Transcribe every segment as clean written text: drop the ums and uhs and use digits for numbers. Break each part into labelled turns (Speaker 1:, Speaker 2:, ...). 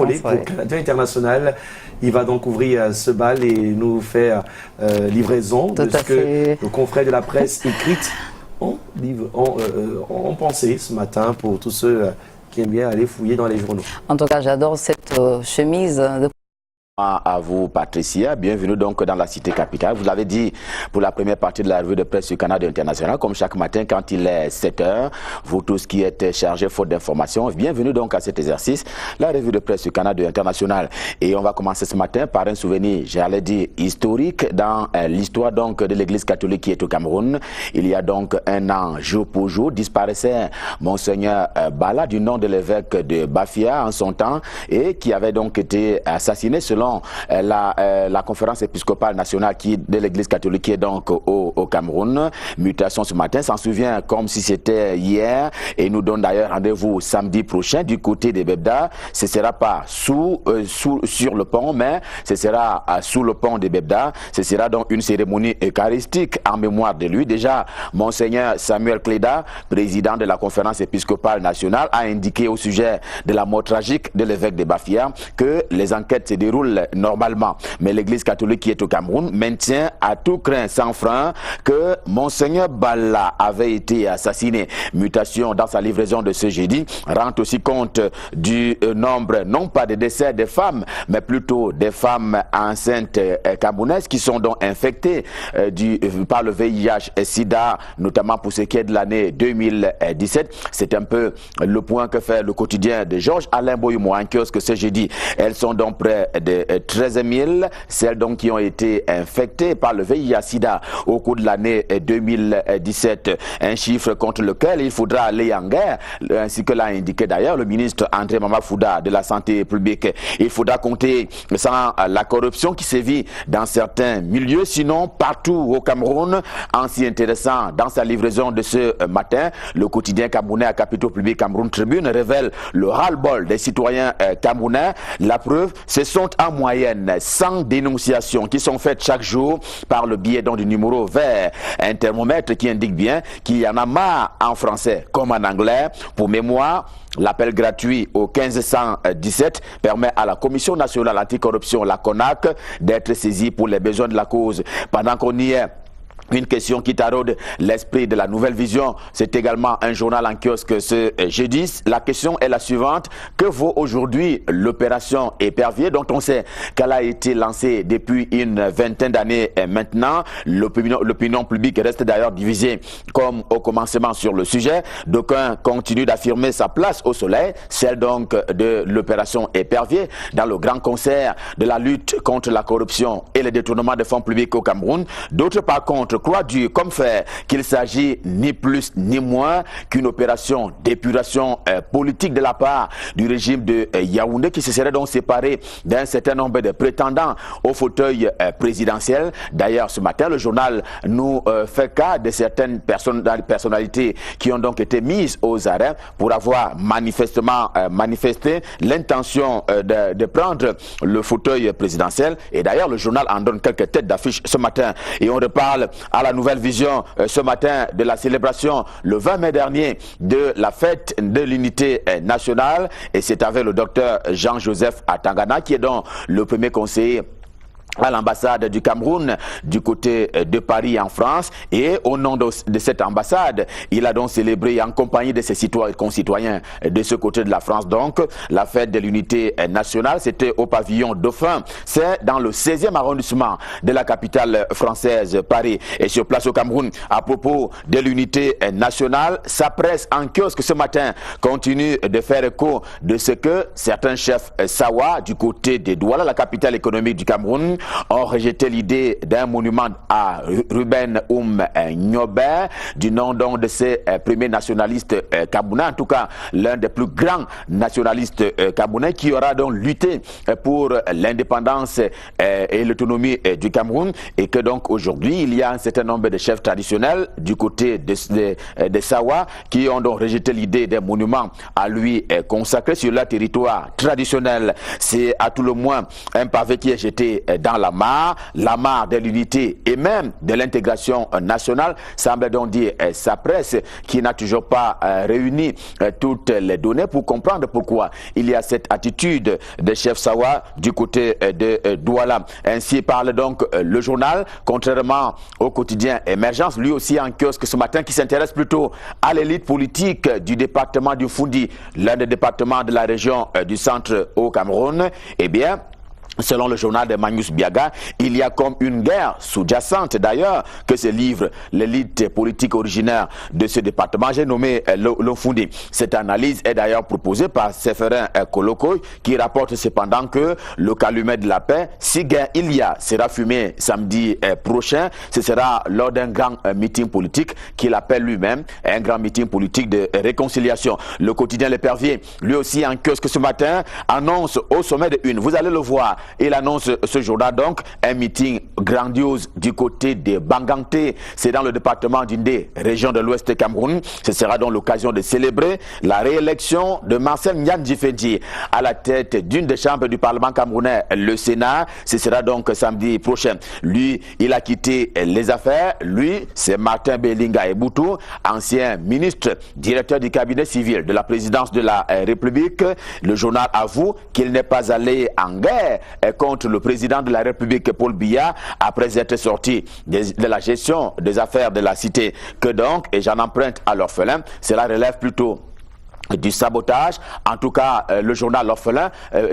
Speaker 1: Collé pour Canadien International. Il va donc ouvrir ce bal et nous faire livraison de ce que nos confrères de la presse écrite ont pensé ce matin pour tous ceux qui aiment bien aller fouiller dans les journaux.
Speaker 2: En tout cas, j'adore cette chemise de...
Speaker 3: À vous, Patricia. Bienvenue donc dans la cité capitale. Vous l'avez dit pour la première partie de la revue de presse du Canada International. Comme chaque matin, quand il est 7 h, vous tous qui êtes chargés faute d'informations, bienvenue donc à cet exercice, la revue de presse du Canada International. Et on va commencer ce matin par un souvenir, j'allais dire historique, dans l'histoire donc de l'église catholique qui est au Cameroun. Il y a donc un an, jour pour jour, disparaissait Monseigneur Bala, du nom de l'évêque de Bafia en son temps, et qui avait donc été assassiné selon la conférence épiscopale nationale de l'église catholique qui est donc au Cameroun. Mutation ce matin, s'en souvient comme si c'était hier, et nous donne d'ailleurs rendez-vous samedi prochain du côté des Bebda. Ce ne sera pas sur le pont, mais ce sera sous le pont des Bebda. Ce sera donc une cérémonie eucharistique en mémoire de lui. Déjà, Monseigneur Samuel Cléda, président de la conférence épiscopale nationale, a indiqué au sujet de la mort tragique de l'évêque de Bafia que les enquêtes se déroulent normalement. Mais l'église catholique qui est au Cameroun maintient à tout craint sans frein que Monseigneur Bala avait été assassiné. Mutation dans sa livraison de ce jeudi rend aussi compte du nombre, non pas de décès des femmes, mais plutôt des femmes enceintes camerounaises qui sont donc infectées par le VIH-Sida, notamment pour ce qui est de l'année 2017. C'est un peu le point que fait le quotidien de Georges Alain Boyoumou en kiosque ce jeudi. Elles sont donc près de 13 000, celles donc qui ont été infectées par le VIH-Sida au cours de l'année 2017. Un chiffre contre lequel il faudra aller en guerre, ainsi que l'a indiqué d'ailleurs le ministre André Mamafouda de la Santé publique. Il faudra compter sans la corruption qui sévit dans certains milieux, sinon partout au Cameroun. En s'y intéressant dans sa livraison de ce matin, le quotidien camerounais à capitaux publics Cameroun Tribune révèle le ras-le-bol des citoyens camerounais. La preuve, ce sont en moyenne 100 dénonciations qui sont faites chaque jour par le biais du numéro vert, un thermomètre qui indique bien qu'il y en a marre en français comme en anglais. Pour mémoire, l'appel gratuit au 1517 permet à la Commission nationale anticorruption, la CONAC, d'être saisie pour les besoins de la cause. Pendant qu'on y est, une question qui taraude l'esprit de la Nouvelle Vision, c'est également un journal en kiosque ce jeudi. La question est la suivante: que vaut aujourd'hui l'opération Épervier, dont on sait qu'elle a été lancée depuis une vingtaine d'années maintenant? L'opinion publique reste d'ailleurs divisée comme au commencement sur le sujet. D'aucuns continuent d'affirmer sa place au soleil, celle donc de l'opération Épervier, dans le grand concert de la lutte contre la corruption et le détournement de fonds publics au Cameroun. D'autres par contre croit dur comme fer qu'il s'agit ni plus ni moins qu'une opération d'épuration politique de la part du régime de Yaoundé, qui se serait donc séparé d'un certain nombre de prétendants au fauteuil présidentiel. D'ailleurs, ce matin, le journal nous fait cas de certaines personnalités qui ont donc été mises aux arrêts pour avoir manifestement manifesté l'intention de prendre le fauteuil présidentiel. Et d'ailleurs, le journal en donne quelques têtes d'affiche ce matin. Et on reparle à la Nouvelle Vision ce matin de la célébration le 20 mai dernier de la fête de l'unité nationale, et c'est avec le docteur Jean-Joseph Atangana qui est donc le premier conseiller à l'ambassade du Cameroun du côté de Paris en France, et au nom de cette ambassade, il a donc célébré en compagnie de ses concitoyens de ce côté de la France donc la fête de l'unité nationale. C'était au pavillon Dauphin, c'est dans le 16e arrondissement de la capitale française Paris. Et sur place au Cameroun, à propos de l'unité nationale, sa presse en kiosque ce matin continue de faire écho de ce que certains chefs Sawa du côté de Douala, la capitale économique du Cameroun, ont rejeté l'idée d'un monument à Ruben Nyobé, du nom donc de ces premiers nationalistes camerounais, en tout cas l'un des plus grands nationalistes camerounais, qui aura donc lutté pour l'indépendance et l'autonomie du Cameroun, et que donc aujourd'hui il y a un certain nombre de chefs traditionnels du côté de Sawa qui ont donc rejeté l'idée d'un monument à lui consacré sur leur territoire traditionnel. C'est à tout le moins un pavé qui est jeté dans en a marre de l'unité et même de l'intégration nationale, semble donc dire sa presse, qui n'a toujours pas réuni toutes les données pour comprendre pourquoi il y a cette attitude de chef Sawa du côté de Douala. Ainsi parle donc le journal, contrairement au quotidien Émergence, lui aussi en kiosque ce matin, qui s'intéresse plutôt à l'élite politique du département du Foundi, l'un des départements de la région du centre au Cameroun. Eh bien, selon le journal de Magnus Biaga, il y a comme une guerre sous-jacente d'ailleurs que se livre l'élite politique originaire de ce département. J'ai nommé le Foundi. Cette analyse est d'ailleurs proposée par Séphrin Koloko, qui rapporte cependant que le calumet de la paix, si guerre il y a, sera fumé samedi prochain. Ce sera lors d'un grand meeting politique qu'il appelle lui-même un grand meeting politique de réconciliation. Le quotidien L'Épervier, lui aussi en kiosque ce matin, annonce au sommet de une. Vous allez le voir. Il annonce ce jour-là donc un meeting grandiose du côté de Banganté. C'est dans le département d'Indé, région de l'Ouest Cameroun. Ce sera donc l'occasion de célébrer la réélection de Marcel Ndian-Djifeji à la tête d'une des chambres du Parlement camerounais, le Sénat. Ce sera donc samedi prochain. Lui, il a quitté les affaires. Lui, c'est Martin Belinga Eboutou, ancien ministre, directeur du cabinet civil de la présidence de la République. Le journal avoue qu'il n'est pas allé en guerre contre le président de la République, Paul Biya, après être sorti de la gestion des affaires de la cité. Que donc, et j'en emprunte à l'orphelin, cela relève plutôt du sabotage. En tout cas, le journal L'Orphelin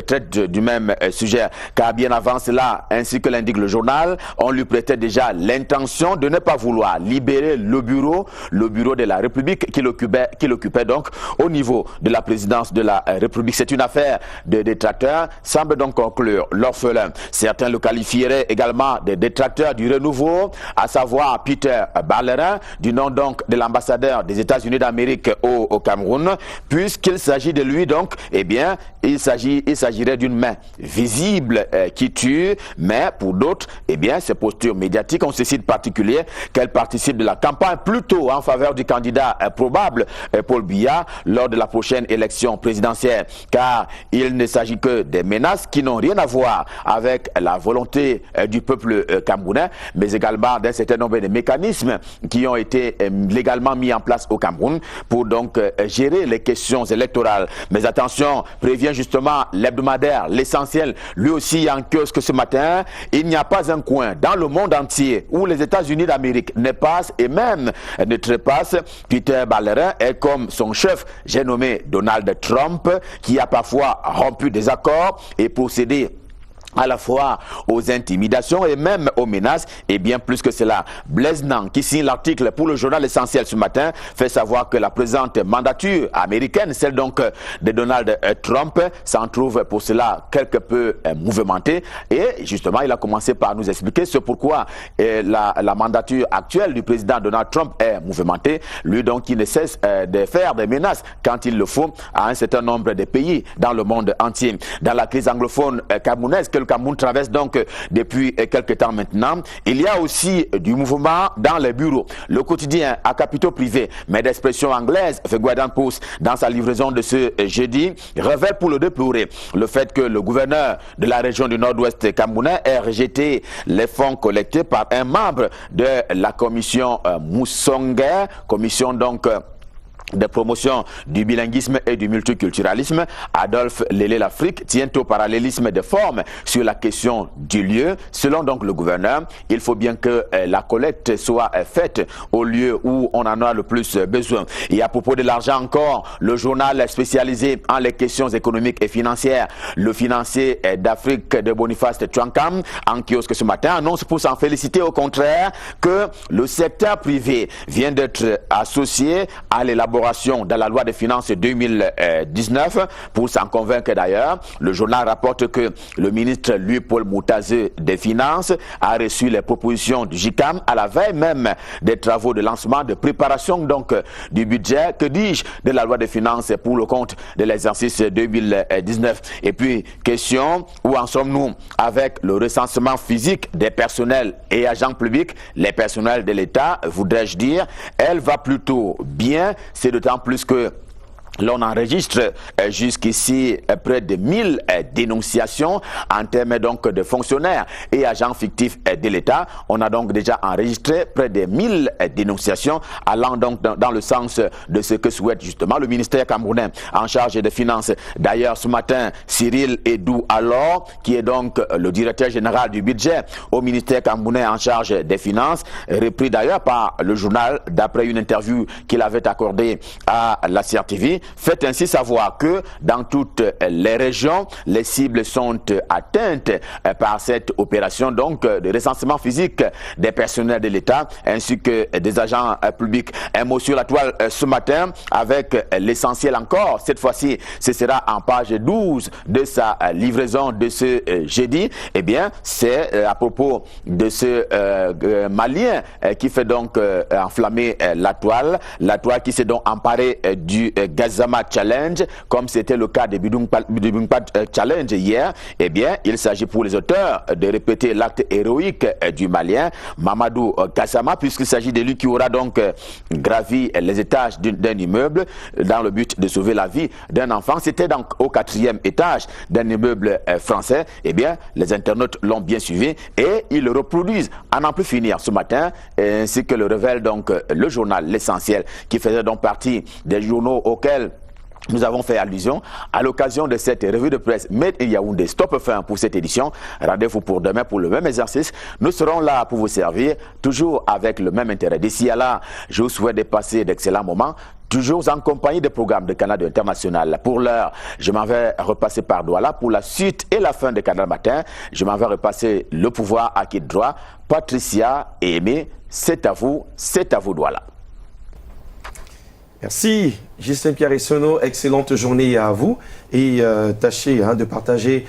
Speaker 3: traite du même sujet, car bien avant cela, ainsi que l'indique le journal, on lui prêtait déjà l'intention de ne pas vouloir libérer le bureau de la République qu'il occupait donc au niveau de la présidence de la République. C'est une affaire de détracteurs, semble donc conclure L'Orphelin. Certains le qualifieraient également de détracteurs du renouveau, à savoir Peter Ballerin, du nom donc de l'ambassadeur des États-Unis d'Amérique au Cameroun. Puisqu'il s'agit de lui donc, eh bien, il s'agirait d'une main visible qui tue, mais pour d'autres, eh bien, ces postures médiatiques ont ceci de particulier qu'elles participent de la campagne plutôt en faveur du candidat probable Paul Biya lors de la prochaine élection présidentielle, car il ne s'agit que des menaces qui n'ont rien à voir avec la volonté du peuple camerounais, mais également d'un certain nombre de mécanismes qui ont été légalement mis en place au Cameroun pour donc gérer les questions électorales. Mais attention, prévient justement l'hebdomadaire, l'essentiel, lui aussi en kiosque ce matin. Il n'y a pas un coin dans le monde entier où les États-Unis d'Amérique ne passent et même ne trépassent. Peter Ballerin est comme son chef, j'ai nommé Donald Trump, qui a parfois rompu des accords et procédé à la fois aux intimidations et même aux menaces, et bien plus que cela. Blaise Nang, qui signe l'article pour le journal Essentiel ce matin, fait savoir que la présente mandature américaine, celle donc de Donald Trump, s'en trouve pour cela quelque peu mouvementée, et justement il a commencé par nous expliquer ce pourquoi la mandature actuelle du président Donald Trump est mouvementée, lui donc qui ne cesse de faire des menaces quand il le faut à un certain nombre de pays dans le monde entier. Dans la crise anglophone camerounaise que le Cameroun traverse donc depuis quelques temps maintenant, il y a aussi du mouvement dans les bureaux. Le quotidien à capitaux privés, mais d'expression anglaise, The Guardian Post, dans sa livraison de ce jeudi, révèle pour le déplorer le fait que le gouverneur de la région du nord-ouest camerounais ait rejeté les fonds collectés par un membre de la commission Moussonguer, commission donc de promotion du bilinguisme et du multiculturalisme. Adolphe Lélé-Lafrique tient au parallélisme de forme sur la question du lieu. Selon donc le gouverneur, il faut bien que la collecte soit faite au lieu où on en a le plus besoin. Et à propos de l'argent encore, le journal spécialisé en les questions économiques et financières, le financier d'Afrique de Boniface Tchankam, en kiosque ce matin, annonce pour s'en féliciter au contraire que le secteur privé vient d'être associé à l'élaboration dans la loi des finances 2019. Pour s'en convaincre d'ailleurs, le journal rapporte que le ministre Louis-Paul Moutazeux des Finances a reçu les propositions du JICAM à la veille même des travaux de lancement de préparation donc du budget, que dis-je, de la loi des finances pour le compte de l'exercice 2019. Et puis, question, où en sommes-nous avec le recensement physique des personnels et agents publics, les personnels de l'État, voudrais-je dire? Elle va plutôt bien. C'est d'autant plus que L'on enregistre jusqu'ici près de 1000 dénonciations en termes donc de fonctionnaires et agents fictifs de l'État. On a donc déjà enregistré près de 1000 dénonciations allant donc dans le sens de ce que souhaite justement le ministère camerounais en charge des finances. D'ailleurs, ce matin, Cyril Edou Alors, qui est donc le directeur général du budget au ministère camerounais en charge des finances, repris d'ailleurs par le journal d'après une interview qu'il avait accordée à la CRTV, fait ainsi savoir que dans toutes les régions, les cibles sont atteintes par cette opération donc de recensement physique des personnels de l'État ainsi que des agents publics. Un mot sur la toile ce matin avec l'essentiel encore. Cette fois-ci, ce sera en page 12 de sa livraison de ce jeudi. Eh bien, c'est à propos de ce Malien qui fait donc enflammer la toile qui s'est donc emparée du Gazama Challenge, comme c'était le cas de Bidungpad Challenge hier. Eh bien, il s'agit pour les auteurs de répéter l'acte héroïque du Malien Mamadou Gassama, puisqu'il s'agit de lui qui aura donc gravi les étages d'un immeuble dans le but de sauver la vie d'un enfant. C'était donc au 4e étage d'un immeuble français. Eh bien, les internautes l'ont bien suivi et ils le reproduisent à n'en plus finir ce matin, ainsi que le révèle donc le journal L'Essentiel, qui faisait donc partie des journaux auxquels nous avons fait allusion à l'occasion de cette revue de presse Made in Yaoundé. Stop fin pour cette édition. Rendez-vous pour demain pour le même exercice. Nous serons là pour vous servir, toujours avec le même intérêt. D'ici à là, je vous souhaite de passer d'excellents moments, toujours en compagnie des programmes de Canal International. Pour l'heure, je m'en vais repasser par Douala. Pour la suite et la fin de Canal Matin, je m'en vais repasser le pouvoir à qui de droit. Patricia et Aimé, c'est à vous Douala.
Speaker 1: Merci, Justin Pierre Essonneau. Excellente journée à vous et tâchez de partager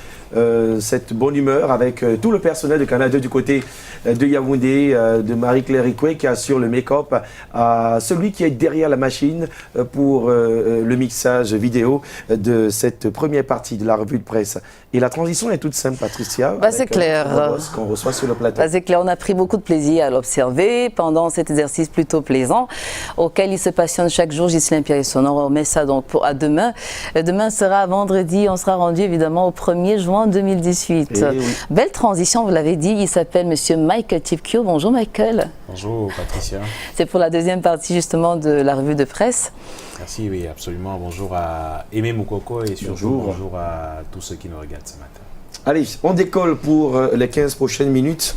Speaker 1: cette bonne humeur avec tout le personnel de Canal 2 du côté de Yaoundé, de Marie-Claire Ikwe qui assure le make-up, à celui qui est derrière la machine pour le mixage vidéo de cette première partie de la revue de presse. Et la transition est toute simple, Patricia.
Speaker 2: C'est clair.
Speaker 1: Qu'on reçoit sur le plateau.
Speaker 2: C'est clair, on a pris beaucoup de plaisir à l'observer pendant cet exercice plutôt plaisant auquel il se passionne chaque jour. Ghislain Pierre Essonneau, on remet ça donc à demain. Demain sera vendredi, on sera rendu évidemment au 1er juin 2018. Oui. Belle transition, vous l'avez dit, il s'appelle Monsieur Michael Tipkio. Bonjour Michael.
Speaker 4: Bonjour Patricia.
Speaker 2: C'est pour la deuxième partie justement de la revue de presse.
Speaker 4: Merci, oui, absolument. Bonjour à Aimé Moukoko et surtout bonjour à tous ceux qui nous regardent ce matin.
Speaker 1: Allez, on décolle pour les 15 prochaines minutes.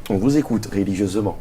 Speaker 1: On vous écoute religieusement.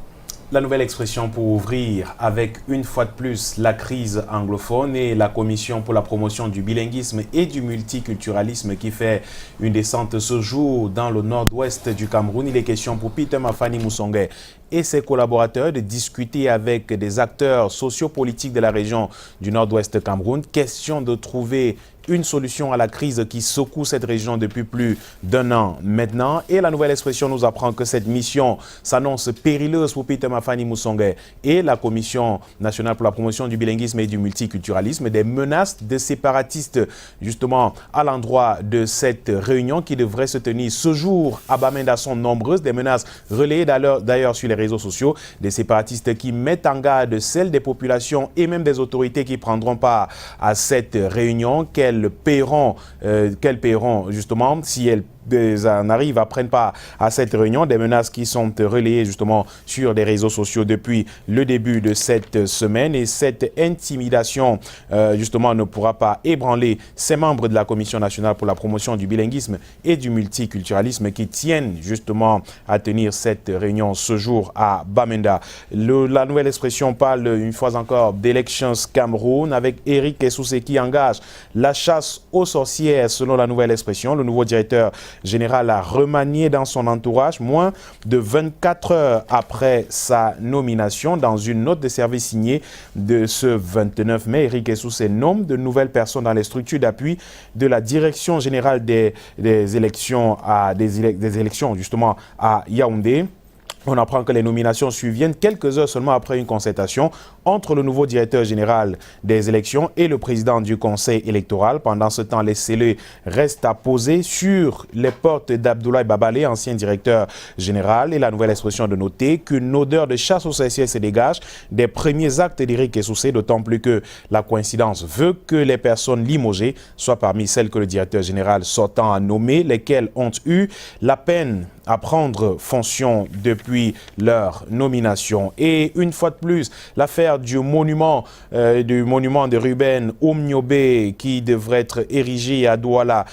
Speaker 4: La nouvelle expression pour ouvrir avec une fois de plus la crise anglophone et la commission pour la promotion du bilinguisme et du multiculturalisme qui fait une descente ce jour dans le nord-ouest du Cameroun. Il est question pour Peter Mafani Moussongé et ses collaborateurs de discuter avec des acteurs sociopolitiques de la région du nord-ouest Cameroun. Question de trouver une solution à la crise qui secoue cette région depuis plus d'1 an maintenant. Et la nouvelle expression nous apprend que cette mission s'annonce périleuse pour Peter Mafani Moussongé et la Commission nationale pour la promotion du bilinguisme et du multiculturalisme. Des menaces de séparatistes justement à l'endroit de cette réunion qui devrait se tenir ce jour à Bamenda sont nombreuses. Des menaces relayées d'ailleurs sur les réseaux sociaux. Des séparatistes qui mettent en garde celles des populations et même des autorités qui prendront part à cette réunion. Qu'elles paieront justement si elles en arrivent à prendre part à cette réunion, des menaces qui sont relayées justement sur les réseaux sociaux depuis le début de cette semaine. Et cette intimidation justement ne pourra pas ébranler ces membres de la Commission nationale pour la promotion du bilinguisme et du multiculturalisme qui tiennent justement à tenir cette réunion ce jour à Bamenda. La nouvelle expression parle une fois encore d'Elections Cameroun avec Eric Essoussé qui engage la chasse aux sorcières selon la nouvelle expression. Le nouveau directeur général a remanié dans son entourage moins de 24 heures après sa nomination. Dans une note de service signée de ce 29 mai, Eric Essoussé nomme de nouvelles personnes dans les structures d'appui de la direction générale des élections justement à Yaoundé. On apprend que les nominations surviennent quelques heures seulement après une concertation entre le nouveau directeur général des élections et le président du conseil électoral. Pendant ce temps, les scellés restent à poser sur les portes d'Abdoulaye Babalé, ancien directeur général. Et la nouvelle expression de noter qu'une odeur de chasse aux sorcières se dégage des premiers actes d'Éric Essoussé, d'autant plus que la coïncidence veut que les personnes limogées soient parmi celles que le directeur général sortant a nommées, lesquelles ont eu la peine à prendre fonction depuis leur nomination. Et une fois de plus, l'affaire du monument de Ruben Oumniobé qui devrait être érigé à Douala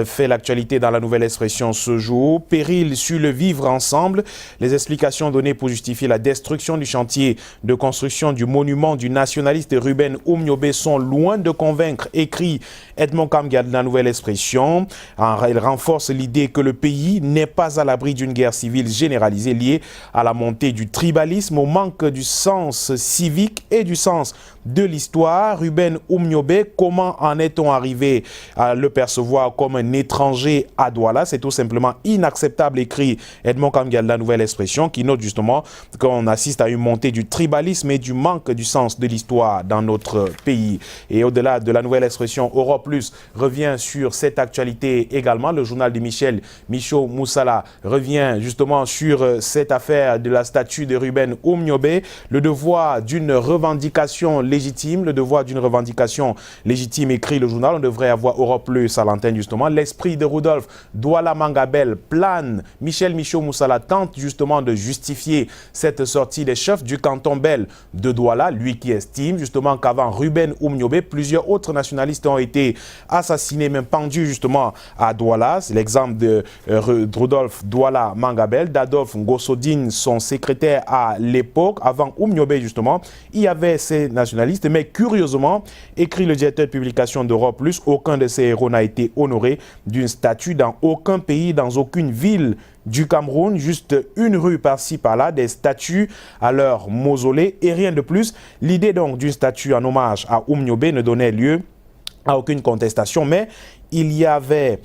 Speaker 4: fait l'actualité dans la nouvelle expression ce jour. Péril sur le vivre ensemble. Les explications données pour justifier la destruction du chantier de construction du monument du nationaliste Ruben Oumniobé sont loin de convaincre, écrit Edmond Kamgad dans la nouvelle expression. Elle renforce l'idée que le pays n'est pas à l'abri d'une guerre civile généralisée liée à la montée du tribalisme, au manque du sens civique et du sens de l'histoire. Ruben Oumniobé, comment en est-on arrivé à le percevoir comme un étranger à Douala? C'est tout simplement inacceptable, écrit Edmond Kamgad, la nouvelle expression, qui note justement qu'on assiste à une montée du tribalisme et du manque du sens de l'histoire dans notre pays. Et au-delà de la nouvelle expression, Europe Plus revient sur cette actualité également. Le journal de Michaud Moussala revient justement sur cette affaire de la statue de Ruben Oumniobé. Le devoir d'une revendication légitime, écrit le journal. On devrait avoir Europe Plus à l'antenne justement. L'esprit de Rudolf Douala Mangabel plane. Michaud Moussala tente justement de justifier cette sortie des chefs du canton Bel de Douala, lui qui estime justement qu'avant Ruben Oumniobé, plusieurs autres nationalistes ont été assassinés, même pendus justement à Douala. C'est l'exemple de Rudolf Douala Mangabel, d'Adolphe Ngossodine, son secrétaire à l'époque. Avant Oumniobé justement, il y avait ces nationalistes, mais curieusement, écrit le directeur de publication d'Europe Plus, aucun de ces héros n'a été honoré d'une statue dans aucun pays, dans aucune ville du Cameroun, juste une rue par-ci par-là, des statues à leur mausolée et rien de plus. L'idée donc d'une statue en hommage à Oumniobé ne donnait lieu à aucune contestation, mais il avait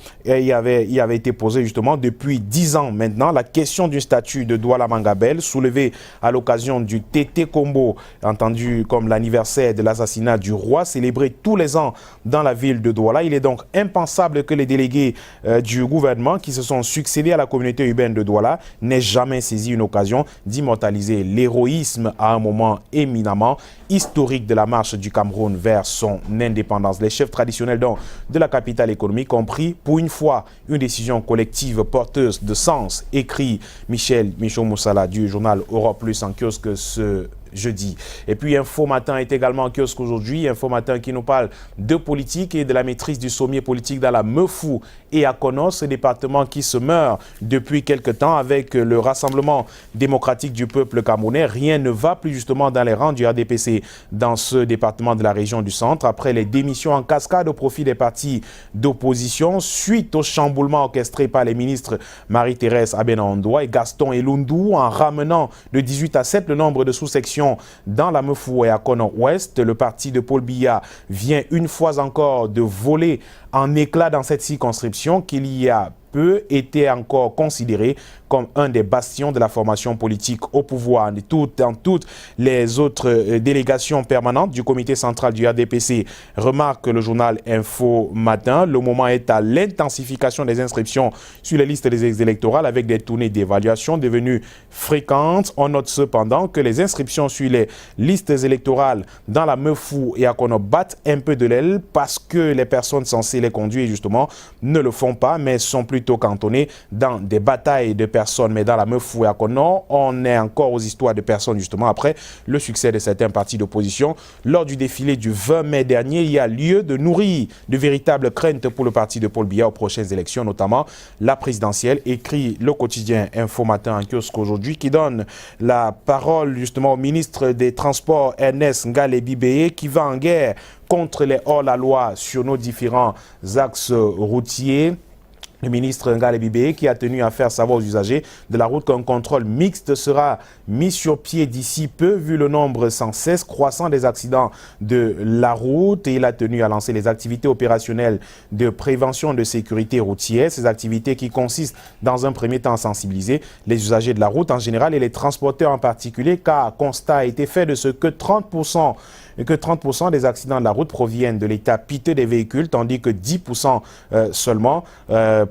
Speaker 4: été posé justement depuis 10 ans maintenant la question du statut de Douala Mangabel, soulevée à l'occasion du Tété Kombo, entendu comme l'anniversaire de l'assassinat du roi, célébré tous les ans dans la ville de Douala. Il est donc impensable que les délégués du gouvernement qui se sont succédés à la communauté urbaine de Douala n'aient jamais saisi une occasion d'immortaliser l'héroïsme à un moment éminemment historique de la marche du Cameroun vers son indépendance. Les chefs traditionnels donc de la capitale économique ont pris pour une fois une décision collective porteuse de sens, écrit Michaud Moussala du journal Europe Plus en kiosque ce jeudi. Et puis Info Matin est également en kiosque aujourd'hui. Info Matin qui nous parle de politique et de la maîtrise du sommier politique dans la Meufou et à Konos, ce département qui se meurt depuis quelque temps avec le Rassemblement démocratique du peuple camerounais. Rien ne va plus justement dans les rangs du RDPC dans ce département de la région du centre après les démissions en cascade au profit des partis d'opposition suite au chamboulement orchestré par les ministres Marie-Thérèse Abena-Ondoa et Gaston Elundou en ramenant de 18 à 7 le nombre de sous-sections dans la Meufou et à Kono-Ouest. Le parti de Paul Biya vient une fois encore de voler en éclats dans cette circonscription qu'il y a peu était encore considéré comme un des bastions de la formation politique au pouvoir. Dans toutes les autres délégations permanentes du comité central du RDPC, remarque le journal Info Matin. Le moment est à l'intensification des inscriptions sur les listes des électorales avec des tournées d'évaluation devenues fréquentes. On note cependant que les inscriptions sur les listes électorales dans la Meufou et à Kono battent un peu de l'aile parce que les personnes censées les conduire justement ne le font pas, mais sont plutôt cantonnés dans des batailles de personnes. Mais dans la Meufou et à Kono, on est encore aux histoires de personnes justement après le succès de certains partis d'opposition. Lors du défilé du 20 mai dernier, il y a lieu de nourrir de véritables craintes pour le parti de Paul Biya aux prochaines élections, notamment la présidentielle, écrit le quotidien Info Matin en kiosque aujourd'hui, qui donne la parole justement au ministre des Transports Ernest Ngale Bibeye qui va en guerre contre les hors-la-loi sur nos différents axes routiers. Le ministre Ngale Bibé qui a tenu à faire savoir aux usagers de la route qu'un contrôle mixte sera mis sur pied d'ici peu, vu le nombre sans cesse croissant des accidents de la route. Et il a tenu à lancer les activités opérationnelles de prévention de sécurité routière. Ces activités qui consistent dans un premier temps à sensibiliser les usagers de la route en général et les transporteurs en particulier, car constat a été fait de ce que 30% des accidents de la route proviennent de l'état piteux des véhicules, tandis que 10% seulement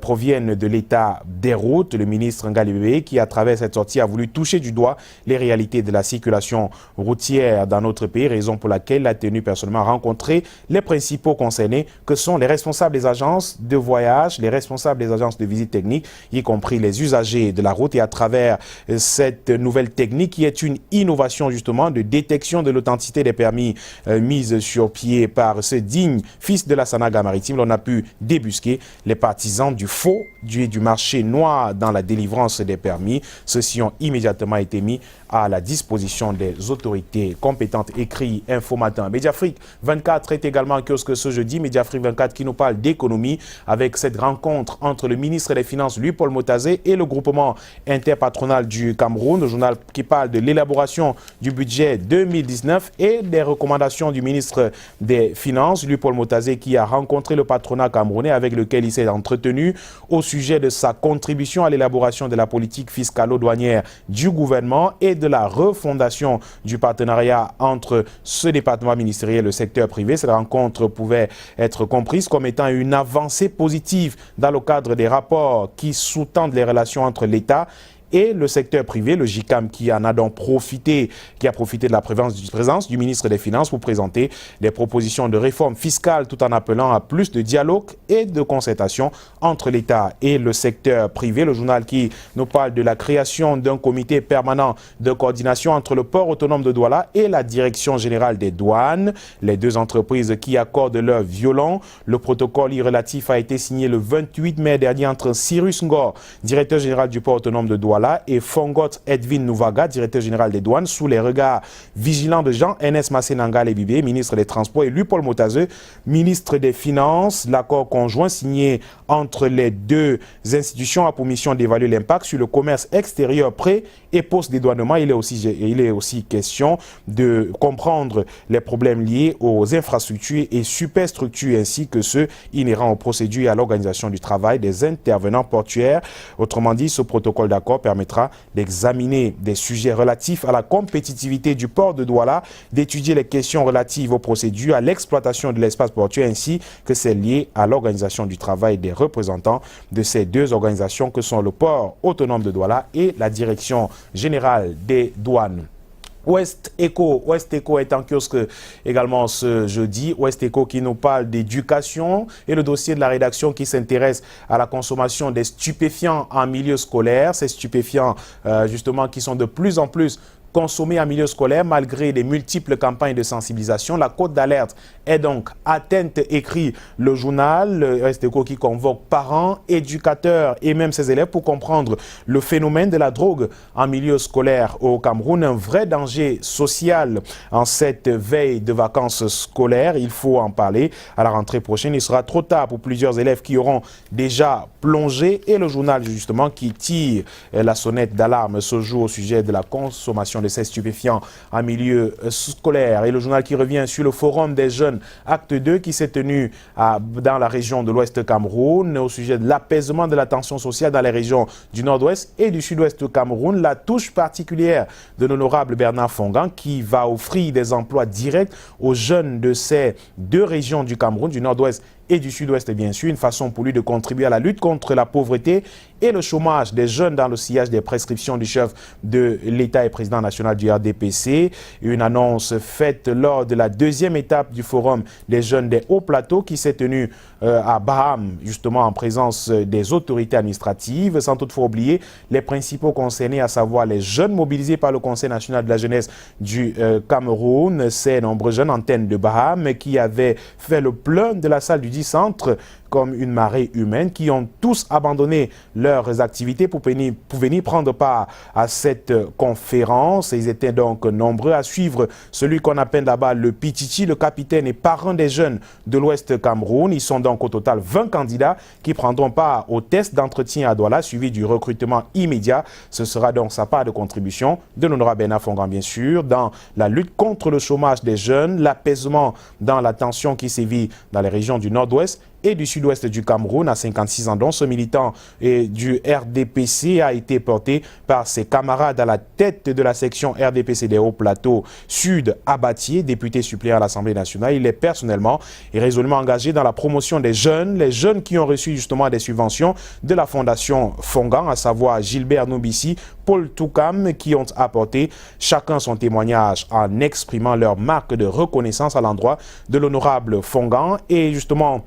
Speaker 4: proviennent de l'état des routes. Le ministre Ngale Bibé, qui à travers cette sortie a voulu toucher du doigt les réalités de la circulation routière dans notre pays, raison pour laquelle il a tenu personnellement à rencontrer les principaux concernés, que sont les responsables des agences de voyage, les responsables des agences de visite technique, y compris les usagers de la route. Et à travers cette nouvelle technique, qui est une innovation justement de détection de l'authenticité des permis mise sur pied par ce digne fils de la Sanaga maritime, l'on a pu débusquer les partisans du faux du marché noir dans la délivrance des permis. Ceux-ci ont immédiatement été mis à la disposition des autorités compétentes. Écrit Info Matin. Mediafrique 24 est également en kiosque ce jeudi. Mediafrique 24 qui nous parle d'économie avec cette rencontre entre le ministre des Finances, Louis-Paul Motazé, et le groupement interpatronal du Cameroun. Le journal qui parle de l'élaboration du budget 2019 et des recommandations du ministre des Finances, Louis-Paul Motazé, qui a rencontré le patronat camerounais avec lequel il s'est entretenu au sujet de sa contribution à l'élaboration de la politique fiscalo-douanière du gouvernement et de la refondation du partenariat entre ce département ministériel et le secteur privé. Cette rencontre pouvait être comprise comme étant une avancée positive dans le cadre des rapports qui sous-tendent les relations entre l'État et le secteur privé. Le JICAM qui en a donc profité, qui a profité de la présence du ministre des Finances pour présenter des propositions de réforme fiscale tout en appelant à plus de dialogue et de concertation entre l'État et le secteur privé. Le journal qui nous parle de la création d'un comité permanent de coordination entre le port autonome de Douala et la Direction générale des douanes. Les deux entreprises qui accordent leur violon. Le protocole relatif a été signé le 28 mai dernier entre Cyrus Ngor, directeur général du port autonome de Douala, et Fongot Edwin Nouvaga, directeur général des douanes, sous les regards vigilants de Jean-Ernest Ngale Bibé, ministre des Transports, et Louis-Paul Motazé, ministre des Finances. L'accord conjoint signé entre les deux institutions a pour mission d'évaluer l'impact sur le commerce extérieur pré- et post-dédouanement. Il est aussi question de comprendre les problèmes liés aux infrastructures et superstructures ainsi que ceux inhérents aux procédures et à l'organisation du travail des intervenants portuaires. Autrement dit, ce protocole d'accord permettra d'examiner des sujets relatifs à la compétitivité du port de Douala, d'étudier les questions relatives aux procédures, à l'exploitation de l'espace portuaire ainsi que celles liées à l'organisation du travail des représentants de ces deux organisations que sont le port autonome de Douala et la Direction générale des douanes. Ouest Echo est en kiosque également ce jeudi. Ouest Echo qui nous parle d'éducation et le dossier de la rédaction qui s'intéresse à la consommation des stupéfiants en milieu scolaire. Ces stupéfiants justement qui sont de plus en plus consommés en milieu scolaire malgré les multiples campagnes de sensibilisation. La cote d'alerte est donc atteinte, écrit le journal. Ouest Echo qui convoque parents, éducateurs et même ses élèves pour comprendre le phénomène de la drogue en milieu scolaire au Cameroun. Un vrai danger social en cette veille de vacances scolaires. Il faut en parler. À la rentrée prochaine, il sera trop tard pour plusieurs élèves qui auront déjà plongé. Et le journal justement qui tire la sonnette d'alarme ce jour au sujet de la consommation de ces stupéfiants en milieu scolaire. Et le journal qui revient sur le forum des jeunes acte 2 qui s'est tenu dans la région de l'Ouest Cameroun au sujet de l'apaisement de la tension sociale dans les régions du Nord-Ouest et du Sud-Ouest du Cameroun. La touche particulière de l'honorable Bernard Fongan qui va offrir des emplois directs aux jeunes de ces deux régions du Cameroun, du Nord-Ouest et du Sud-Ouest, bien sûr, une façon pour lui de contribuer à la lutte contre la pauvreté et le chômage des jeunes dans le sillage des prescriptions du chef de l'État et président national du RDPC. Une annonce faite lors de la deuxième étape du forum des jeunes des hauts plateaux qui s'est tenu à Baham, justement en présence des autorités administratives, sans toutefois oublier les principaux concernés, à savoir les jeunes mobilisés par le Conseil national de la jeunesse du Cameroun, ces nombreux jeunes antennes de Baham qui avaient fait le plein de la salle du centre comme une marée humaine, qui ont tous abandonné leur leurs activités pour venir prendre part à cette conférence. Ils étaient donc nombreux à suivre celui qu'on appelle là-bas le Pichichi, le capitaine et parrain des jeunes de l'Ouest Cameroun. Ils sont donc au total 20 candidats qui prendront part au test d'entretien à Douala, suivi du recrutement immédiat. Ce sera donc sa part de contribution de l'honorable Bernard Fongan, bien sûr, dans la lutte contre le chômage des jeunes, l'apaisement dans la tension qui sévit dans les régions du nord-ouest et du sud-ouest du Cameroun. À 56 ans, dont ce militant du RDPC a été porté par ses camarades à la tête de la section RDPC des Hauts-Plateaux Sud, Abatier, député suppléant à l'Assemblée nationale. Il est personnellement et résolument engagé dans la promotion des jeunes, les jeunes qui ont reçu justement des subventions de la Fondation Fongan, à savoir Gilbert Noubissi, Paul Toukam, qui ont apporté chacun son témoignage en exprimant leur marque de reconnaissance à l'endroit de l'honorable Fongan. Et justement,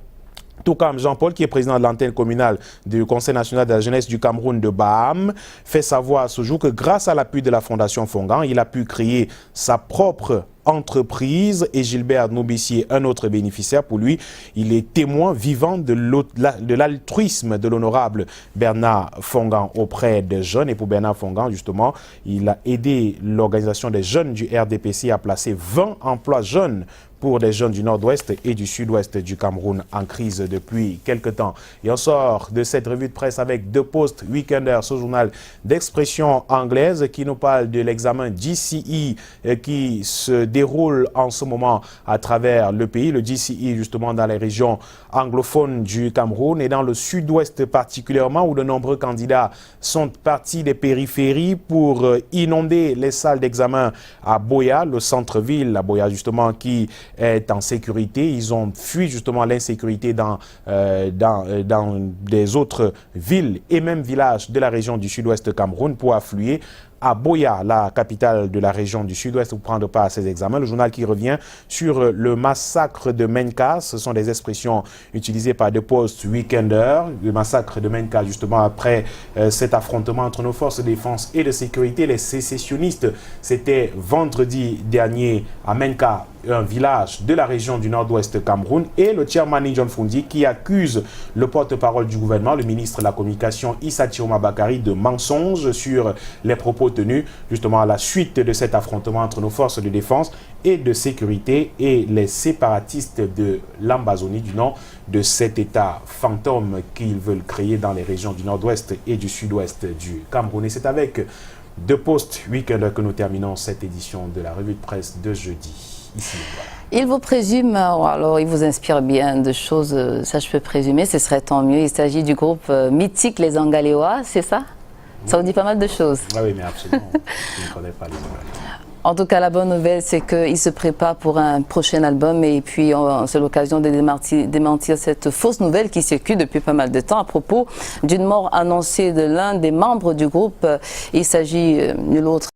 Speaker 4: tout comme Jean-Paul, qui est président de l'antenne communale du Conseil national de la jeunesse du Cameroun de Baham, fait savoir ce jour que grâce à l'appui de la Fondation Fongan, il a pu créer sa propre entreprise. Et Gilbert Noubissi, un autre bénéficiaire, pour lui, il est témoin vivant de l'altruisme de l'honorable Bernard Fongan auprès des jeunes. Et pour Bernard Fongan, justement, il a aidé l'organisation des jeunes du RDPC à placer 20 emplois jeunes pour les jeunes du nord-ouest et du sud-ouest du Cameroun en crise depuis quelque temps. Et on sort de cette revue de presse avec The Post Weekender, ce journal d'expression anglaise qui nous parle de l'examen GCE qui se déroule en ce moment à travers le pays. Le GCE justement dans les régions anglophones du Cameroun et dans le sud-ouest particulièrement, où de nombreux candidats sont partis des périphéries pour inonder les salles d'examen à Boya, le centre-ville, à Boya justement, qui est en sécurité. Ils ont fui justement l'insécurité dans des autres villes et même villages de la région du sud-ouest Cameroun pour affluer à Boya, la capitale de la région du sud-ouest, pour prendre part à ces examens. Le journal qui revient sur le massacre de Menka, ce sont des expressions utilisées par The Post Weekender, le massacre de Menka justement après cet affrontement entre nos forces de défense et de sécurité. Les sécessionnistes, c'était vendredi dernier à Menka, un village de la région du nord-ouest Cameroun, et le chairman John Fundi qui accuse le porte-parole du gouvernement, le ministre de la Communication Issa Chiroma Bakari, de mensonges sur les propos tenus justement à la suite de cet affrontement entre nos forces de défense et de sécurité et les séparatistes de l'Ambazonie, du nom de cet État fantôme qu'ils veulent créer dans les régions du nord-ouest et du sud-ouest du Cameroun. Et c'est avec The Post Weekend que nous terminons cette édition de la revue de presse de jeudi. Ici, voilà.
Speaker 2: Il vous présume, alors il vous inspire bien de choses, ça je peux présumer, ce serait tant mieux. Il s'agit du groupe mythique Les Angalewa, c'est ça? Ça vous dit pas mal de choses.
Speaker 4: Ah oui, mais absolument. Je ne connais pas les Angalewa.
Speaker 2: En tout cas, la bonne nouvelle, c'est qu'il se prépare pour un prochain album et puis c'est l'occasion de démentir cette fausse nouvelle qui circule depuis pas mal de temps à propos d'une mort annoncée de l'un des membres du groupe. Il s'agit nul autre